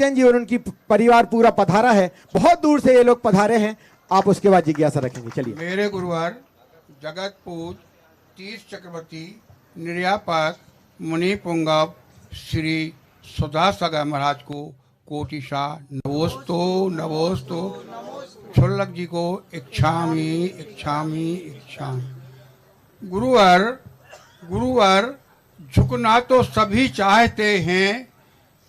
जैन जी और उनकी परिवार पूरा पधारा है, बहुत दूर से ये लोग पधारे हैं। आप उसके बाद जिज्ञासा रखेंगे। चलिए। मेरे गुरुवर जगत पूज तीर्थ चक्रवर्ती निर्यापात मुनि पुंगव श्री सुधा सागर महाराज को कोटिशा नमोस्तु नमोस्तु। छुल्लक जी को इच्छामी इच्छामी इच्छामी। गुरुवर झुकना तो सभी चाहते हैं,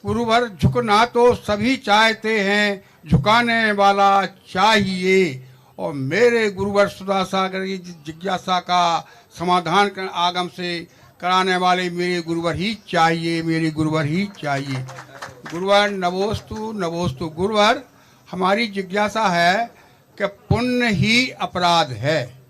गुरुवर झुकना तो सभी चाहते हैं, झुकाने वाला चाहिए। और मेरे गुरुवर सुधा सागर की जिज्ञासा का समाधान कर आगम से कराने वाले मेरे गुरुवर ही चाहिए, मेरे गुरुवर ही चाहिए। गुरुवर नमोस्तु नमोस्तु। गुरुवर हमारी जिज्ञासा है कि पुण्य ही अपराध है,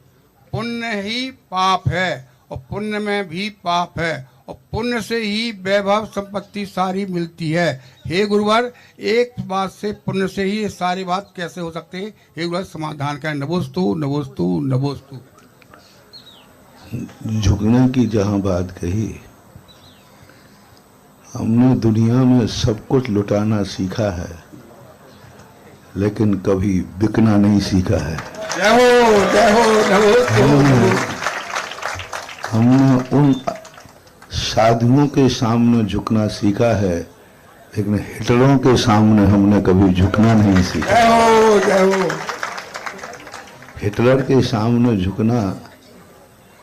पुण्य ही पाप है, और पुण्य में भी पाप है, और पुण्य से ही वैभव संपत्ति सारी मिलती है। हे गुरुवर एक बात से पुण्य से ही ये सारी बात कैसे हो सकते? हे गुरुवर समाधान करें। नमोस्तु नमोस्तु नमोस्तु। झुकने की जहाँ बात कही, हमने दुनिया में सब कुछ लुटाना सीखा है, लेकिन कभी बिकना नहीं सीखा है। जय हो जय हो। नमोस्तु। हमने उन साधुओं के सामने झुकना सीखा है, लेकिन हिटलरों के सामने हमने कभी झुकना नहीं सीखा। जय हो जय हो। हिटलर के सामने झुकना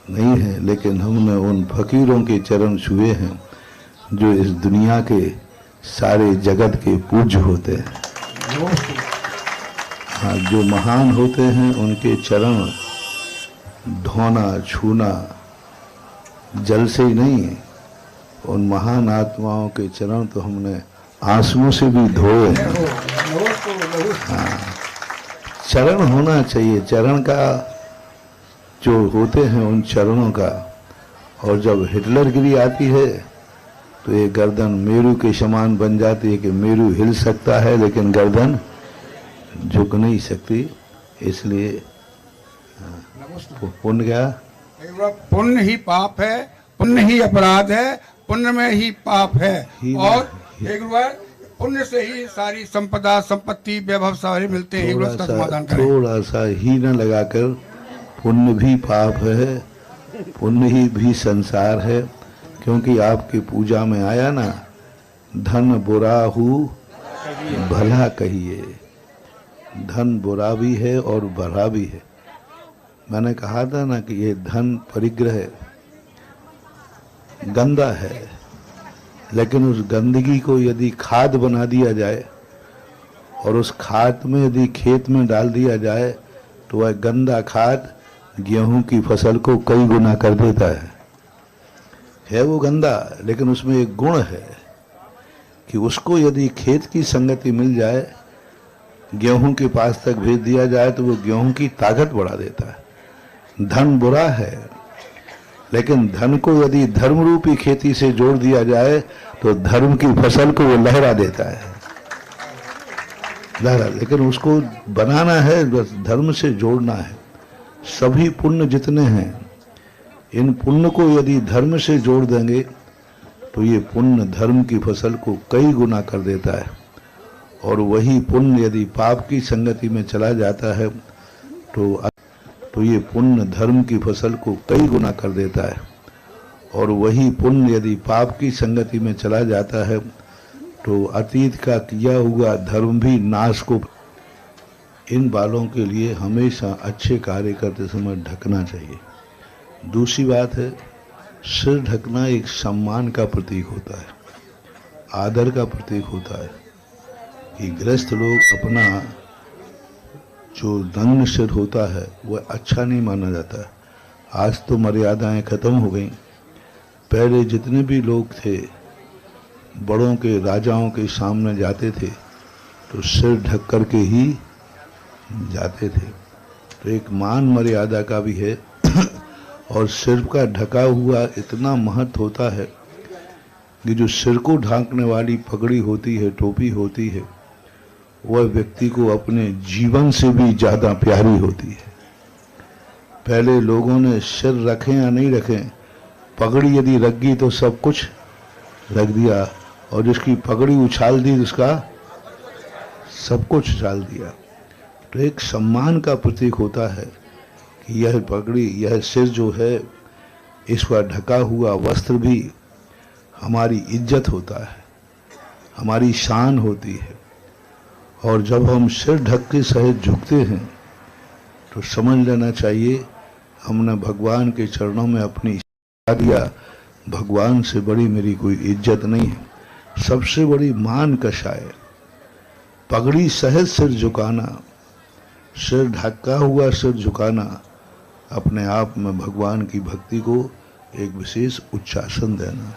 नहीं है, लेकिन हमने उन फकीरों के चरण छुए हैं जो इस दुनिया के सारे जगत के पूज्य होते हैं। हाँ, जो महान होते हैं उनके चरण धोना छूना जल से ही नहीं है, उन महान आत्माओं के चरण तो हमने आंसुओं से भी धोए हैं। हाँ, चरण होना चाहिए, चरण का जो होते हैं उन चरणों का। और जब हिटलरगिरी आती है तो ये गर्दन मेरू के समान बन जाती है कि मेरू हिल सकता है लेकिन गर्दन झुक नहीं सकती। इसलिए पुण्य क्या? पुण्य ही पाप है, पुण्य ही अपराध है, पुण्य में ही पाप है। और पुण्य से ही सारी संपदा संपत्ति वैभव सारे मिलते हैं। थोड़ा सा ही न लगाकर पुण्य भी पाप है, पुण्य ही भी संसार है। क्योंकि आपकी पूजा में आया ना, धन बुरा हो भला कहिए। धन बुरा भी है और भला भी है। मैंने कहा था ना कि ये धन परिग्रह गंदा है, लेकिन उस गंदगी को यदि खाद बना दिया जाए और उस खाद में यदि खेत में डाल दिया जाए तो वह गंदा खाद गेहूं की फसल को कई गुना कर देता है वो गंदा, लेकिन उसमें एक गुण है कि उसको यदि खेत की संगति मिल जाए, गेहूं के पास तक भेज दिया जाए तो वो गेहूं की ताकत बढ़ा देता है। धन बुरा है, लेकिन धन को यदि धर्म रूपी खेती से जोड़ दिया जाए तो धर्म की फसल को वो लहरा देता है। लहरा, लेकिन उसको बनाना है, बस धर्म से जोड़ना है। सभी पुण्य जितने हैं, इन पुण्य को यदि धर्म से जोड़ देंगे तो ये पुण्य धर्म की फसल को कई गुना कर देता है। और वही पुण्य यदि पाप की संगति में चला जाता है तो ये पुण्य धर्म की फसल को कई गुना कर देता है। और वही पुण्य यदि पाप की संगति में चला जाता है तो अतीत का किया हुआ धर्म भी नाश को। इन बालों के लिए हमेशा अच्छे कार्य करते समय ढकना चाहिए। दूसरी बात है, सिर ढकना एक सम्मान का प्रतीक होता है, आदर का प्रतीक होता है कि गृहस्थ लोग अपना जो नग्न सिर होता है वह अच्छा नहीं माना जाता है। आज तो मर्यादाएं खत्म हो गई। पहले जितने भी लोग थे बड़ों के राजाओं के सामने जाते थे तो सिर ढक कर के ही जाते थे। तो एक मान मर्यादा का भी है। और सिर का ढका हुआ इतना महत्व होता है कि जो सिर को ढांकने वाली पगड़ी होती है, टोपी होती है, वह व्यक्ति को अपने जीवन से भी ज़्यादा प्यारी होती है। पहले लोगों ने सिर रखें या नहीं रखें, पगड़ी यदि रख दी तो सब कुछ रख दिया, और जिसकी पगड़ी उछाल दी उसका सब कुछ डाल दिया। तो एक सम्मान का प्रतीक होता है कि यह पगड़ी, यह सिर जो है, इसका ढका हुआ वस्त्र भी हमारी इज्जत होता है, हमारी शान होती है। और जब हम सिर ढक के सहित झुकते हैं तो समझ लेना चाहिए हमने भगवान के चरणों में अपनी दिया। भगवान से बड़ी मेरी कोई इज्जत नहीं है। सबसे बड़ी मान कशा है पगड़ी सहित सिर झुकाना, सिर ढका हुआ सिर झुकाना, अपने आप में भगवान की भक्ति को एक विशेष उच्चासन देना।